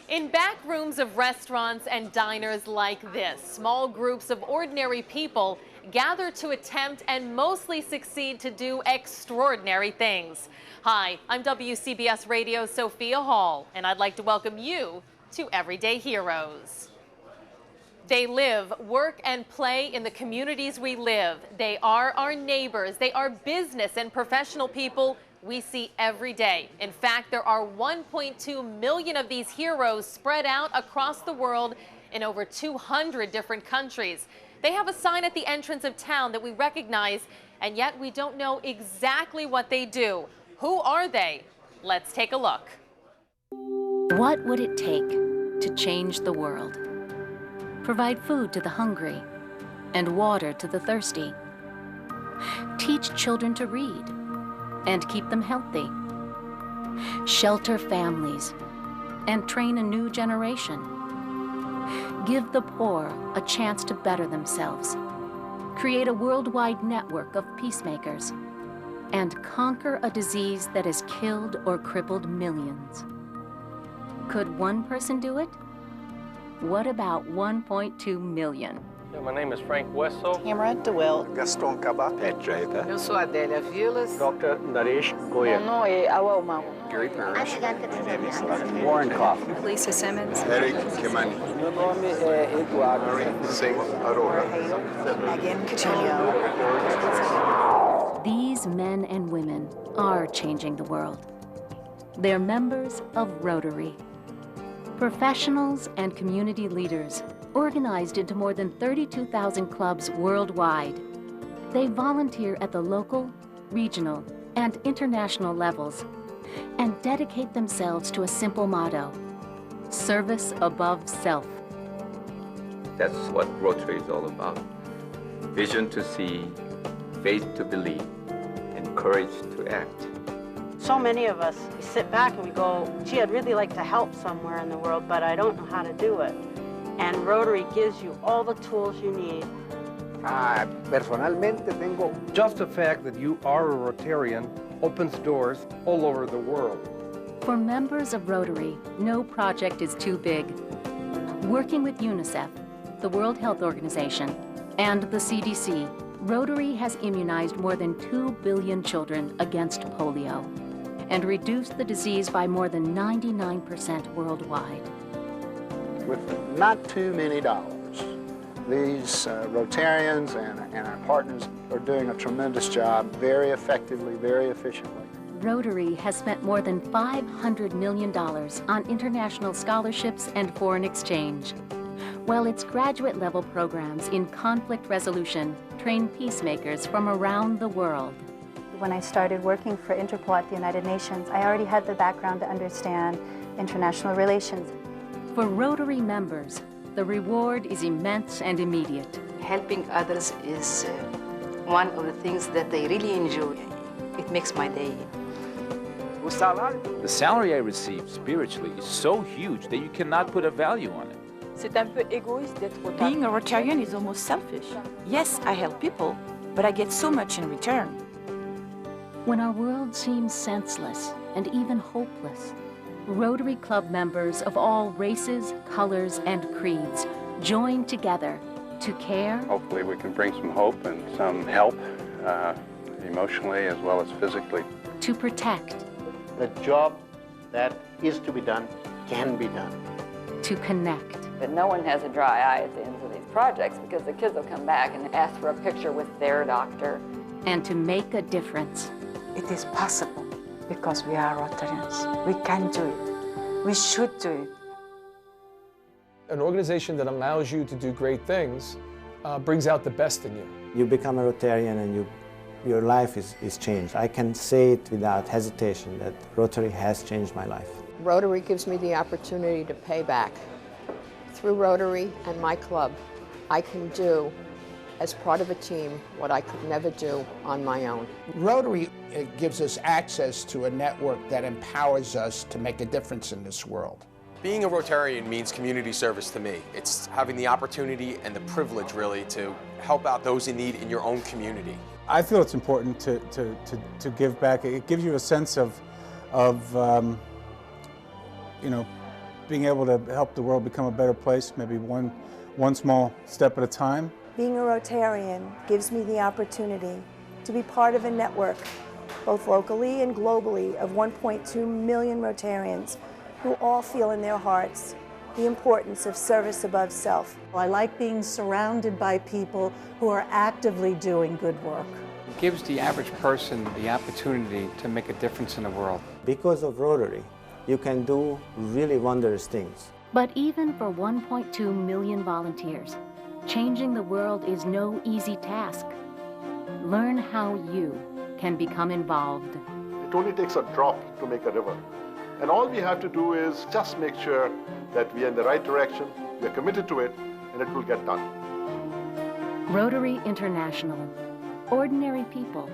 In back rooms of restaurants and diners like this, small groups of ordinary people gather to attempt and mostly succeed to do extraordinary things. Hi, I'm WCBS Radio's Sophia Hall, and I'd like to welcome you to Everyday Heroes. They live, work, and play in the communities we live. They are our neighbors. They are business and professional people we see every day. In fact, there are 1.2 million of these heroes spread out across the world in over 200 different countries. They have a sign at the entrance of town that we recognize, and yet we don't know exactly what they do. Who are they? Let's take a look. What would it take to change the world? Provide food to the hungry and water to the thirsty. Teach children to read and keep them healthy. Shelter families and train a new generation. Give the poor a chance to better themselves. Create a worldwide network of peacemakers and conquer a disease that has killed or crippled millions. Could one person do it? What about 1.2 million? Yeah, my name is Frank Wessel. Tamara DeWitt. Gaston Cabat. Petreva. Eu sou Adélia Vilas. Dr. Naresh Goya. Meu nome é Awalma. Gary Parrish. Warren Kaufman. Lisa Simmons. Eric Kimani. Meu nome é Eduardo. Singh Arora. Megan Coutinho. These men and women are changing the world. They're members of Rotary. Professionals and community leaders organized into more than 32,000 clubs worldwide. They volunteer at the local, regional, and international levels and dedicate themselves to a simple motto: service above self. That's what Rotary is all about. Vision to see, faith to believe, and courage to act. So many of us, we sit back and we go, gee, I'd really like to help somewhere in the world, but I don't know how to do it. And Rotary gives you all the tools you need. Personalmente tengo. Just the fact that you are a Rotarian opens doors all over the world. For members of Rotary, no project is too big. Working with UNICEF, the World Health Organization, and the CDC, Rotary has immunized more than 2 billion children against polio and reduced the disease by more than 99% worldwide. With not too many dollars, these Rotarians and our partners are doing a tremendous job, very effectively, very efficiently. Rotary has spent more than $500 million on international scholarships and foreign exchange, while its graduate-level programs in conflict resolution train peacemakers from around the world. When I started working for Interpol at the United Nations, I already had the background to understand international relations. For Rotary members, the reward is immense and immediate. Helping others is one of the things that they really enjoy. It makes my day. The salary I receive spiritually is so huge that you cannot put a value on it. Being a Rotarian is almost selfish. Yes, I help people, but I get so much in return. When our world seems senseless and even hopeless, Rotary Club members of all races, colors, and creeds join together to care. Hopefully we can bring some hope and some help, emotionally as well as physically. To protect. The job that is to be done can be done. To connect. But no one has a dry eye at the end of these projects because the kids will come back and ask for a picture with their doctor. And to make a difference. It is possible because we are Rotarians. We can do it. We should do it. An organization that allows you to do great things brings out the best in you. You become a Rotarian and your life is changed. I can say it without hesitation that Rotary has changed my life. Rotary gives me the opportunity to pay back. Through Rotary and my club, I can do, as part of a team, what I could never do on my own. Rotary gives us access to a network that empowers us to make a difference in this world. Being a Rotarian means community service to me. It's having the opportunity and the privilege, really, to help out those in need in your own community. I feel it's important to give back. It gives you a sense of being able to help the world become a better place, maybe one small step at a time. Being a Rotarian gives me the opportunity to be part of a network, both locally and globally, of 1.2 million Rotarians who all feel in their hearts the importance of service above self. I like being surrounded by people who are actively doing good work. It gives the average person the opportunity to make a difference in the world. Because of Rotary, you can do really wondrous things. But even for 1.2 million volunteers, changing the world is no easy task. Learn how you can become involved. It only takes a drop to make a river. And all we have to do is just make sure that we are in the right direction, we are committed to it, and it will get done. Rotary International. Ordinary people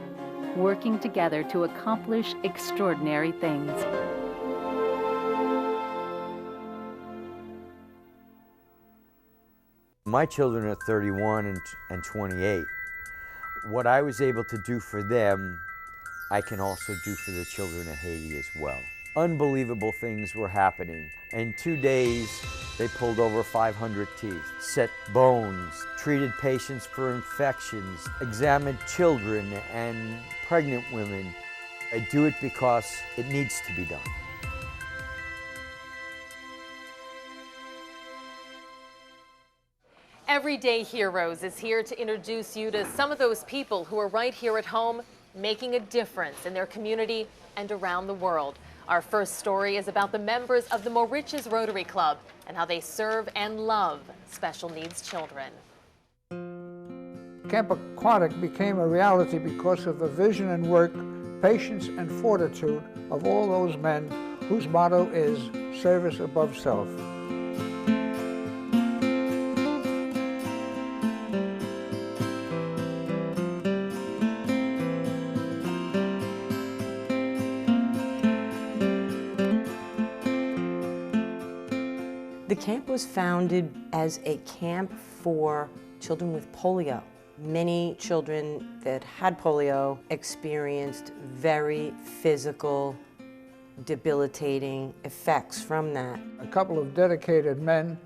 working together to accomplish extraordinary things. My children are 31 and 28. What I was able to do for them, I can also do for the children of Haiti as well. Unbelievable things were happening. In 2 days, they pulled over 500 teeth, set bones, treated patients for infections, examined children and pregnant women. I do it because it needs to be done. Everyday Heroes is here to introduce you to some of those people who are right here at home, making a difference in their community and around the world. Our first story is about the members of the Mauritius Rotary Club and how they serve and love special needs children. Camp Aquatic became a reality because of the vision and work, patience and fortitude of all those men whose motto is service above self. The camp was founded as a camp for children with polio. Many children that had polio experienced very physical, debilitating effects from that. A couple of dedicated men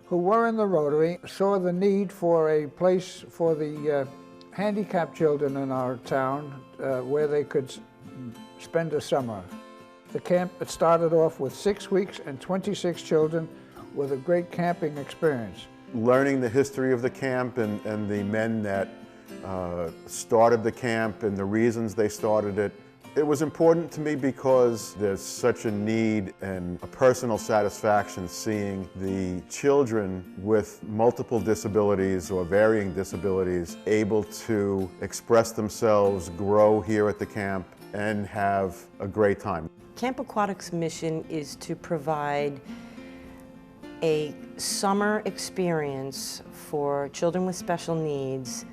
who were in the Rotary saw the need for a place for the handicapped children in our town where they could spend a summer. The camp had started off with 6 weeks and 26 children with a great camping experience. Learning the history of the camp and the men that started the camp and the reasons they started it, it was important to me because there's such a need and a personal satisfaction seeing the children with multiple disabilities or varying disabilities able to express themselves, grow here at the camp, and have a great time. Camp Aquatic's mission is to provide a summer experience for children with special needs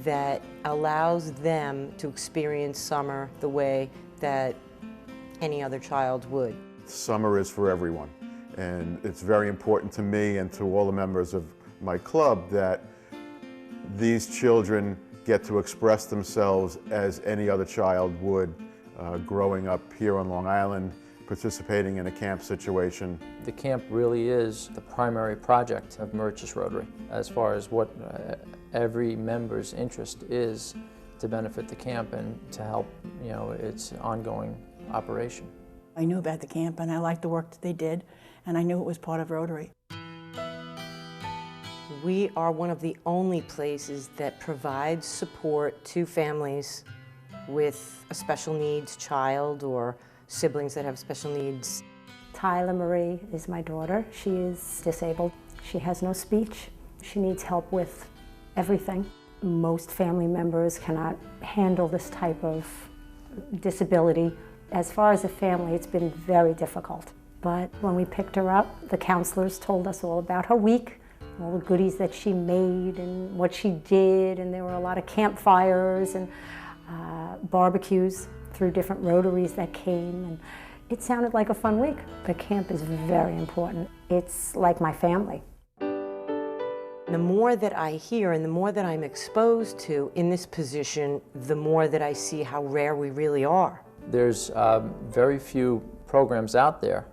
that allows them to experience summer the way that any other child would. Summer is for everyone, and it's very important to me and to all the members of my club that these children get to express themselves as any other child would growing up here on Long Island, participating in a camp situation. The camp really is the primary project of Mauritius Rotary as far as what every member's interest is to benefit the camp and to help, its ongoing operation. I knew about the camp and I liked the work that they did, and I knew it was part of Rotary. We are one of the only places that provides support to families with a special needs child or siblings that have special needs. Tyler Marie is my daughter. She is disabled. She has no speech. She needs help with everything. Most family members cannot handle this type of disability. As far as a family, it's been very difficult. But when we picked her up, the counselors told us all about her week, all the goodies that she made and what she did, and there were a lot of campfires and barbecues through different Rotaries that came, and it sounded like a fun week. The camp is very important. It's like my family. The more that I hear and the more that I'm exposed to in this position, the more that I see how rare we really are. There's very few programs out there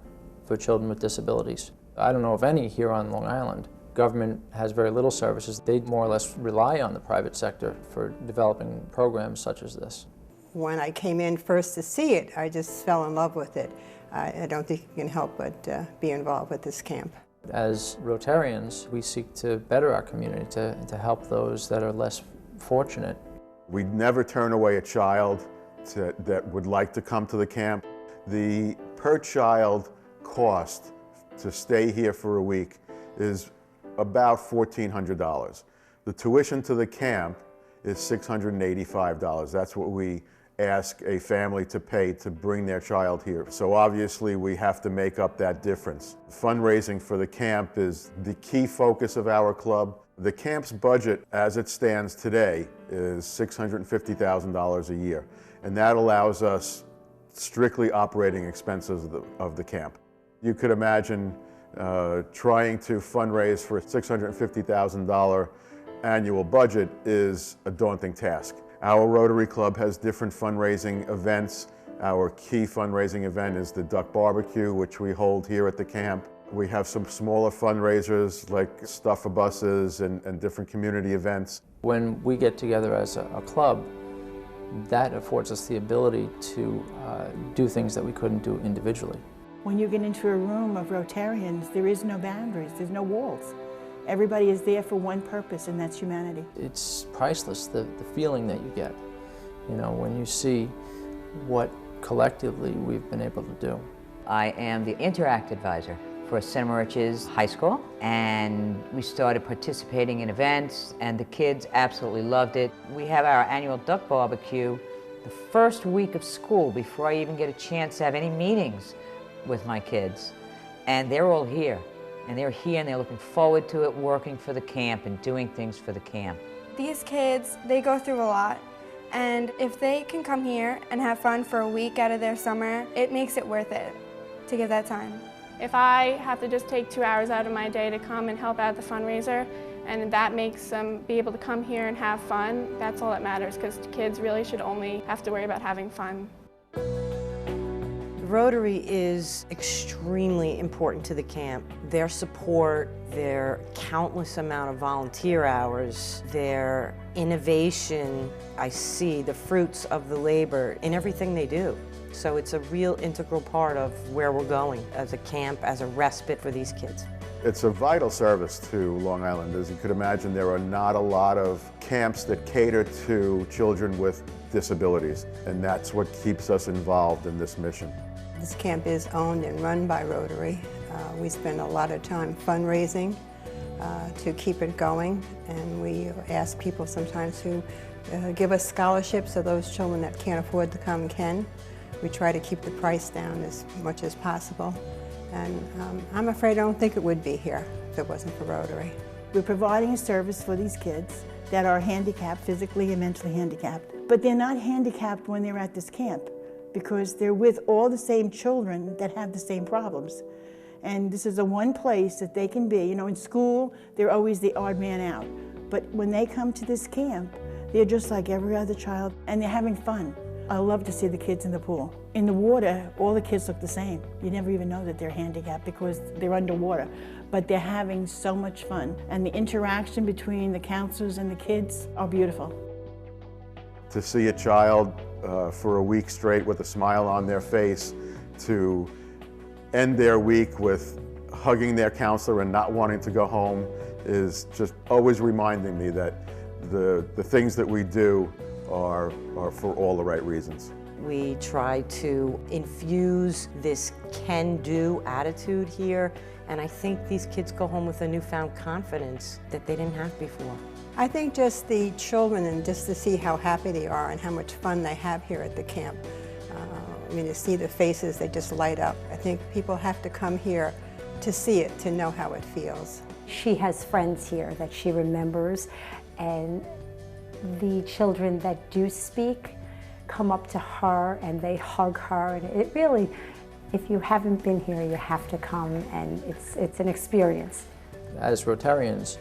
for children with disabilities. I don't know of any here on Long Island. Government has very little services. They more or less rely on the private sector for developing programs such as this. When I came in first to see it, I just fell in love with it. I don't think you can help but be involved with this camp. As Rotarians, we seek to better our community, to help those that are less fortunate. We never turn away a child that would like to come to the camp. The per child cost to stay here for a week is about $1,400. The tuition to the camp is $685. That's what we ask a family to pay to bring their child here. So obviously we have to make up that difference. Fundraising for the camp is the key focus of our club. The camp's budget as it stands today is $650,000 a year, and that allows us strictly operating expenses of the camp. You could imagine trying to fundraise for a $650,000 annual budget is a daunting task. Our Rotary Club has different fundraising events. Our key fundraising event is the Duck Barbecue, which we hold here at the camp. We have some smaller fundraisers like Stuff for Buses and different community events. When we get together as a club, that affords us the ability to do things that we couldn't do individually. When you get into a room of Rotarians, there is no boundaries, there's no walls. Everybody is there for one purpose, and that's humanity. It's priceless, the feeling that you get, you know, when you see what collectively we've been able to do. I am the Interact Advisor for Cinema Riches High School, and we started participating in events, and the kids absolutely loved it. We have our annual Duck Barbecue the first week of school before I even get a chance to have any meetings with my kids, and they're all here. And they're here and they're looking forward to it, working for the camp and doing things for the camp. These kids, they go through a lot, and if they can come here and have fun for a week out of their summer, it makes it worth it to give that time. If I have to just take 2 hours out of my day to come and help out the fundraiser, and that makes them be able to come here and have fun, that's all that matters, because kids really should only have to worry about having fun. Rotary is extremely important to the camp. Their support, their countless amount of volunteer hours, their innovation, I see the fruits of the labor in everything they do. So it's a real integral part of where we're going as a camp, as a respite for these kids. It's a vital service to Long Island. As you could imagine, there are not a lot of camps that cater to children with disabilities, and that's what keeps us involved in this mission. This camp is owned and run by Rotary. We spend a lot of time fundraising to keep it going, and we ask people sometimes to give us scholarships so those children that can't afford to come can. We try to keep the price down as much as possible, and I'm afraid I don't think it would be here if it wasn't for Rotary. We're providing a service for these kids that are handicapped, physically and mentally handicapped, but they're not handicapped when they're at this camp, because they're with all the same children that have the same problems. And this is the one place that they can be. You know, in school, they're always the odd man out. But when they come to this camp, they're just like every other child, and they're having fun. I love to see the kids in the pool. In the water, all the kids look the same. You never even know that they're handicapped because they're underwater. But they're having so much fun. And the interaction between the counselors and the kids are beautiful. To see a child for a week straight with a smile on their face, to end their week with hugging their counselor and not wanting to go home, is just always reminding me that the things that we do are for all the right reasons. We try to infuse this can-do attitude here, and I think these kids go home with a newfound confidence that they didn't have before. I think just the children, and just to see how happy they are and how much fun they have here at the camp. I mean, to see the faces, they just light up. I think people have to come here to see it, to know how it feels. She has friends here that she remembers, and the children that do speak come up to her and they hug her, and it really, if you haven't been here, you have to come, and it's an experience. As Rotarians,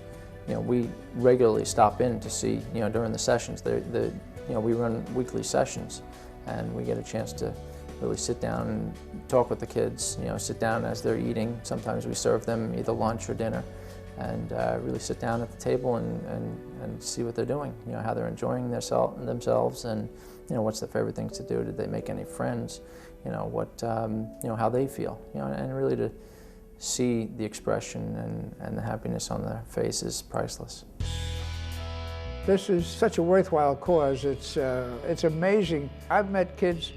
you know, we regularly stop in to see, you know, during the sessions. We run weekly sessions, and we get a chance to really sit down and talk with the kids, sit down as they're eating. Sometimes we serve them either lunch or dinner, and really sit down at the table and see what they're doing, how they're enjoying themselves, and what's their favorite things to do. Did they make any friends? How they feel, and really to see the expression and the happiness on their face is priceless. This is such a worthwhile cause. It's amazing. I've met kids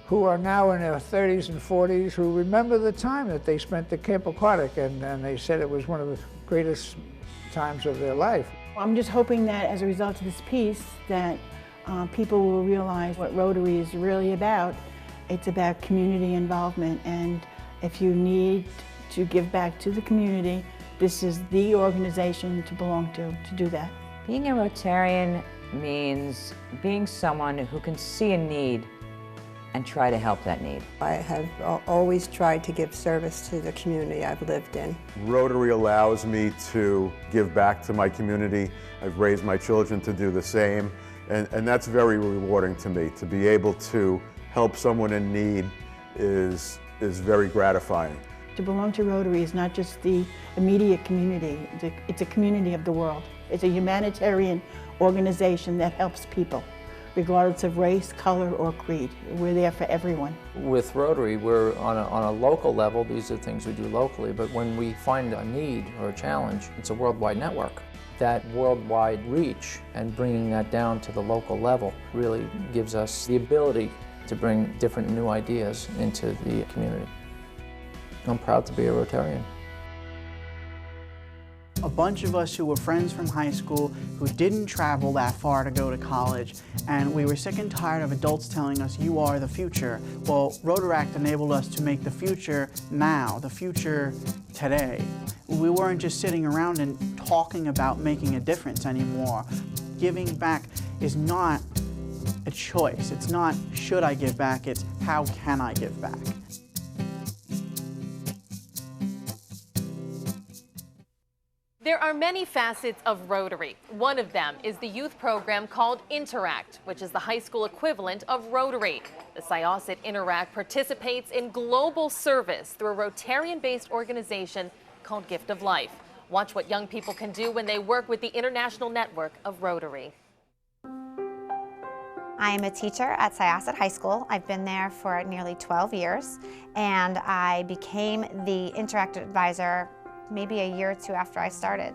who are now in their 30s and 40s who remember the time that they spent at Camp Aquatic, and they said it was one of the greatest times of their life. I'm just hoping that as a result of this piece that people will realize what Rotary is really about. It's about community involvement, and if you need to give back to the community, this is the organization to belong to do that. Being a Rotarian means being someone who can see a need and try to help that need. I have always tried to give service to the community I've lived in. Rotary allows me to give back to my community. I've raised my children to do the same, and that's very rewarding to me. To be able to help someone in need is very gratifying. To belong to Rotary is not just the immediate community, it's a community of the world. It's a humanitarian organization that helps people, regardless of race, color, or creed. We're there for everyone. With Rotary, we're on a local level. These are things we do locally, but when we find a need or a challenge, it's a worldwide network. That worldwide reach and bringing that down to the local level really gives us the ability to bring different new ideas into the community. I'm proud to be a Rotarian. A bunch of us who were friends from high school who didn't travel that far to go to college, and we were sick and tired of adults telling us, you are the future. Well, Rotaract enabled us to make the future now, the future today. We weren't just sitting around and talking about making a difference anymore. Giving back is not a choice. It's not, should I give back? It's, how can I give back? There are many facets of Rotary. One of them is the youth program called Interact, which is the high school equivalent of Rotary. The Syosset Interact participates in global service through a Rotarian-based organization called Gift of Life. Watch what young people can do when they work with the international network of Rotary. I am a teacher at Syosset High School. I've been there for nearly 12 years, and I became the Interact advisor maybe a year or two after I started.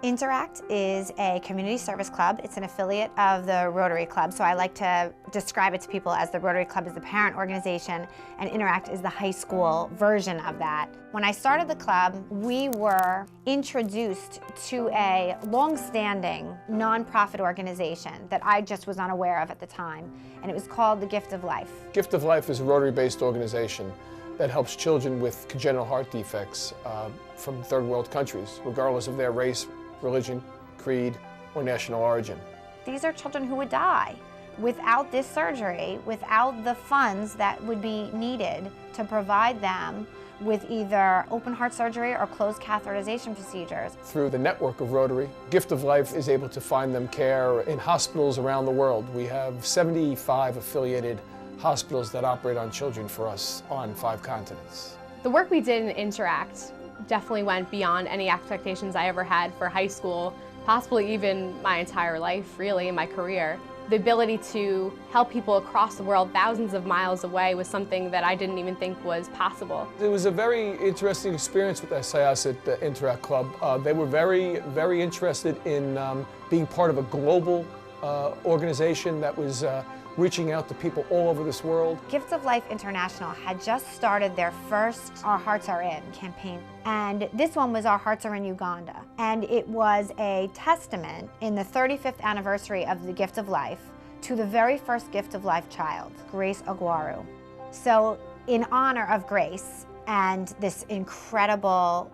Interact is a community service club. It's an affiliate of the Rotary Club, so I like to describe it to people as the Rotary Club is the parent organization and Interact is the high school version of that. When I started the club, we were introduced to a long-standing nonprofit organization that I just was unaware of at the time, and it was called the Gift of Life. Gift of Life is a Rotary-based organization that helps children with congenital heart defects from third world countries, regardless of their race, religion, creed, or national origin. These are children who would die without this surgery, without the funds that would be needed to provide them with either open heart surgery or closed catheterization procedures. Through the network of Rotary, Gift of Life is able to find them care in hospitals around the world. We have 75 affiliated hospitals that operate on children for us on 5 continents. The work we did in Interact definitely went beyond any expectations I ever had for high school, possibly even my entire life, really, in my career. The ability to help people across the world, thousands of miles away, was something that I didn't even think was possible. It was a very interesting experience with the Syosset Interact Club. They were very interested in being part of a global organization that was reaching out to people all over this world. Gift of Life International had just started their first Our Hearts Are In campaign. And this one was Our Hearts Are in Uganda. And it was a testament in the 35th anniversary of the Gift of Life to the very first Gift of Life child, Grace Aguaru. So in honor of Grace and this incredible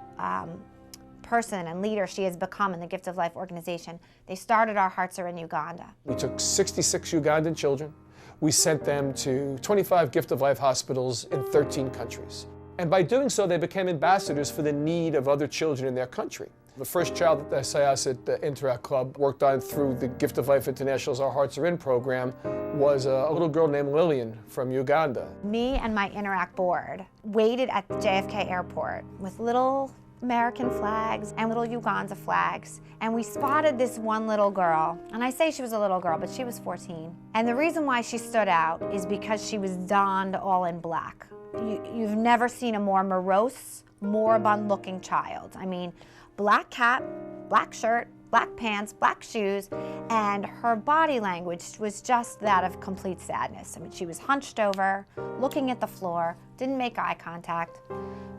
person and leader she has become in the Gift of Life organization, they started Our Hearts Are in Uganda. We took 66 Ugandan children. We sent them to 25 Gift of Life hospitals in 13 countries. And by doing so, they became ambassadors for the need of other children in their country. The first child that the Syosset Interact Club worked on through the Gift of Life International's Our Hearts Are In program was a little girl named Lillian from Uganda. Me and my Interact board waited at the JFK airport with little American flags and little Uganda flags, and we spotted this one little girl, and I say she was a little girl, but she was 14. And the reason why she stood out is because she was donned all in black. You've never seen a more morose, moribund-looking child. I mean, black cap, black shirt, black pants, black shoes, and her body language was just that of complete sadness. I mean, she was hunched over, looking at the floor, didn't make eye contact.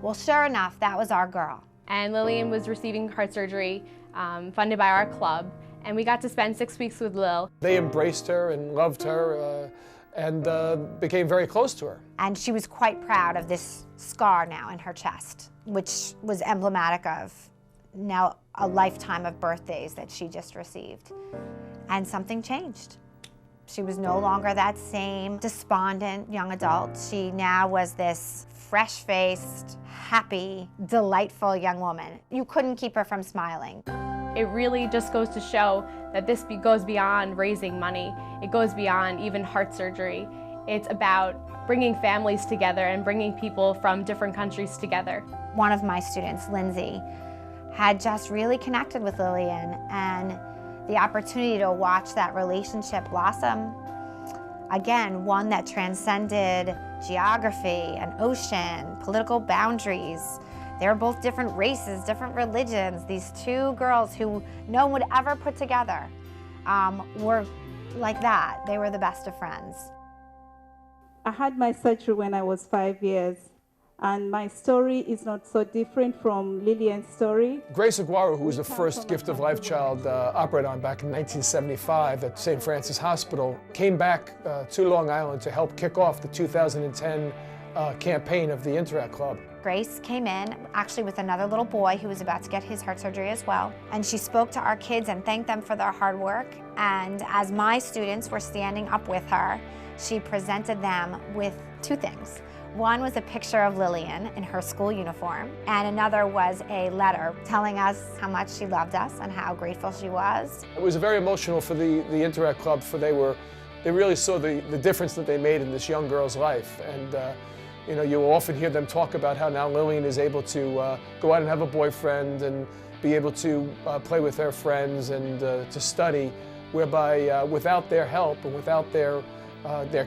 Well, sure enough, that was our girl. And Lillian was receiving heart surgery funded by our club, and we got to spend 6 weeks with Lil. They embraced her and loved her and became very close to her. And she was quite proud of this scar now in her chest, which was emblematic of now a lifetime of birthdays that she just received. And something changed. She was no longer that same despondent young adult. She now was this fresh-faced, happy, delightful young woman. You couldn't keep her from smiling. It really just goes to show that this goes beyond raising money. It goes beyond even heart surgery. It's about bringing families together and bringing people from different countries together. One of my students, Lindsay, had just really connected with Lillian, and the opportunity to watch that relationship blossom, again, one that transcended geography and ocean, political boundaries. They were both different races, different religions. These two girls who no one would ever put together were like that. They were the best of friends. I had my surgery when I was 5 years, and my story is not so different from Lillian's story. Grace Aguero, who was the first Gift of Life child operated on back in 1975 at St. Francis Hospital, came back to Long Island to help kick off the 2010 campaign of the Interact Club. Grace came in actually with another little boy who was about to get his heart surgery as well. And she spoke to our kids and thanked them for their hard work. And as my students were standing up with her, she presented them with two things. One was a picture of Lillian in her school uniform, and another was a letter telling us how much she loved us and how grateful she was. It was very emotional for the Interact Club, for they really saw the difference that they made in this young girl's life. And you know, you will often hear them talk about how now Lillian is able to go out and have a boyfriend and be able to play with their friends and to study, whereby without their help and without their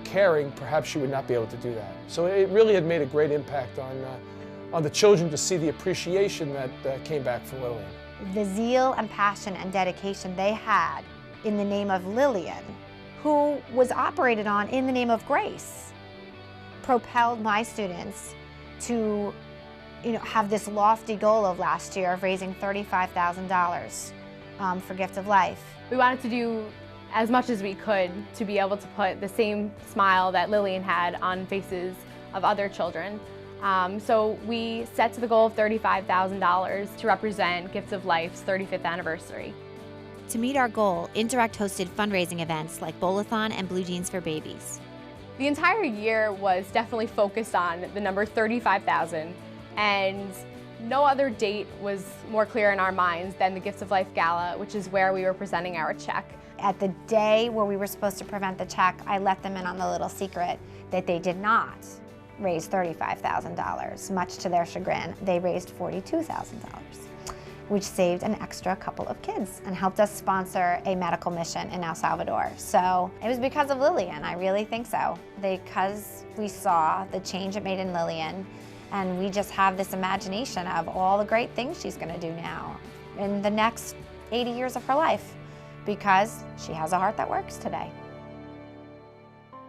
caring, perhaps she would not be able to do that. So it really had made a great impact on the children to see the appreciation that came back from Lillian. The zeal and passion and dedication they had in the name of Lillian, who was operated on in the name of Grace, propelled my students to have this lofty goal of last year of raising $35,000 for Gift of Life. We wanted to do as much as we could to be able to put the same smile that Lillian had on faces of other children. So we set to the goal of $35,000 to represent Gift of Life's 35th anniversary. To meet our goal, Interact hosted fundraising events like Bowl-a-thon and Blue Jeans for Babies. The entire year was definitely focused on the number 35,000, and no other date was more clear in our minds than the Gifts of Life Gala, which is where we were presenting our check. At the day where we were supposed to present the check, I let them in on the little secret that they did not raise $35,000. Much to their chagrin, they raised $42,000, which saved an extra couple of kids and helped us sponsor a medical mission in El Salvador. So it was because of Lillian, I really think so. Because we saw the change it made in Lillian, and we just have this imagination of all the great things she's gonna do now in the next 80 years of her life, because she has a heart that works today.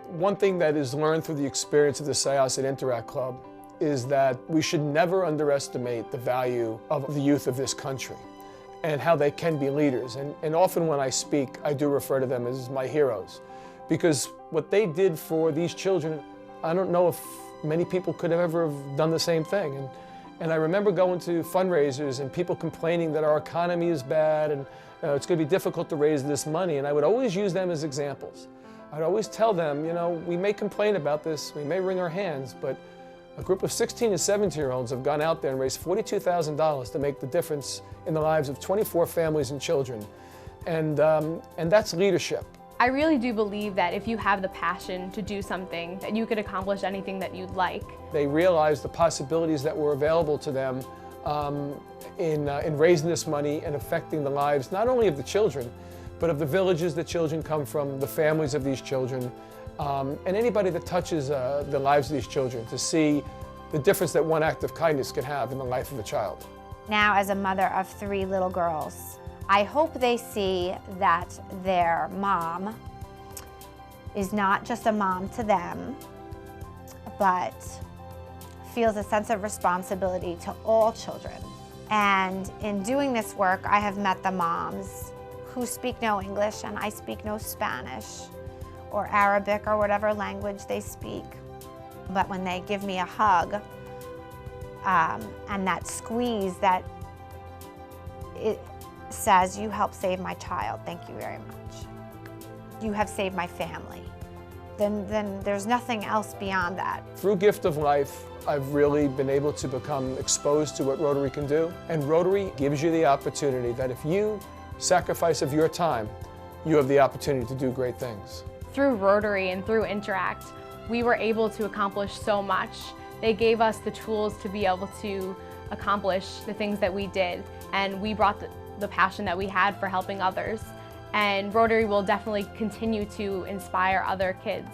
One thing that is learned through the experience of the Syosset Interact Club is that we should never underestimate the value of the youth of this country and how they can be leaders. And often when I speak, I do refer to them as my heroes, because what they did for these children, I don't know if many people could have ever have done the same thing. And I remember going to fundraisers and people complaining that our economy is bad and it's going to be difficult to raise this money, and I would always use them as examples. I'd always tell them, you know, we may complain about this, we may wring our hands, but A group of 16 and 17-year-olds have gone out there and raised $42,000 to make the difference in the lives of 24 families and children. And that's leadership. I really do believe that if you have the passion to do something, that you could accomplish anything that you'd like. They realized the possibilities that were available to them in raising this money and affecting the lives not only of the children, but of the villages that children come from, the families of these children, and anybody that touches the lives of these children, to see the difference that one act of kindness can have in the life of a child. Now, as a mother of 3 little girls, I hope they see that their mom is not just a mom to them, but feels a sense of responsibility to all children. And in doing this work, I have met the moms who speak no English and I speak no Spanish or Arabic or whatever language they speak. But when they give me a hug and that squeeze, that it says, "You helped save my child, thank you very much. You have saved my family." Then there's nothing else beyond that. Through Gift of Life, I've really been able to become exposed to what Rotary can do. And Rotary gives you the opportunity that if you sacrifice of your time, you have the opportunity to do great things. Through Rotary and through Interact, we were able to accomplish so much. They gave us the tools to be able to accomplish the things that we did, and we brought the passion that we had for helping others. And Rotary will definitely continue to inspire other kids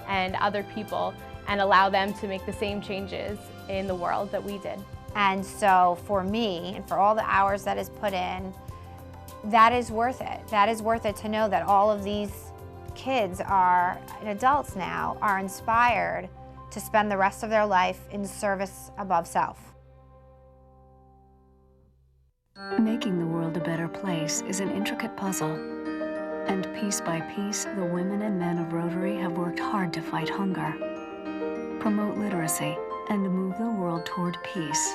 and other people and allow them to make the same changes in the world that we did. And so for me, and for all the hours that is put in, that is worth it. That is worth it to know that all of these kids are, and adults now, are inspired to spend the rest of their life in service above self. Making the world a better place is an intricate puzzle. And piece by piece, the women and men of Rotary have worked hard to fight hunger, promote literacy, and move the world toward peace.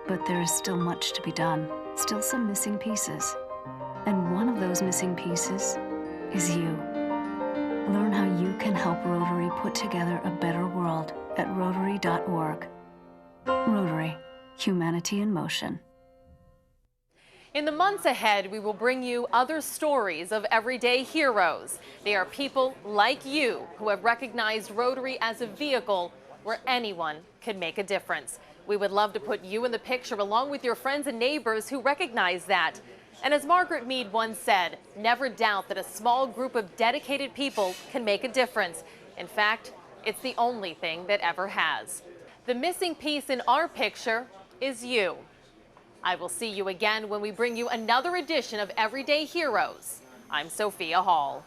But there is still much to be done, still some missing pieces. And one of those missing pieces is you. Learn how you can help Rotary put together a better world at Rotary.org. Rotary, humanity in motion. In the months ahead, we will bring you other stories of everyday heroes. They are people like you who have recognized Rotary as a vehicle where anyone can make a difference. We would love to put you in the picture along with your friends and neighbors who recognize that. And as Margaret Mead once said, never doubt that a small group of dedicated people can make a difference. In fact, it's the only thing that ever has. The missing piece in our picture is you. I will see you again when we bring you another edition of Everyday Heroes. I'm Sophia Hall.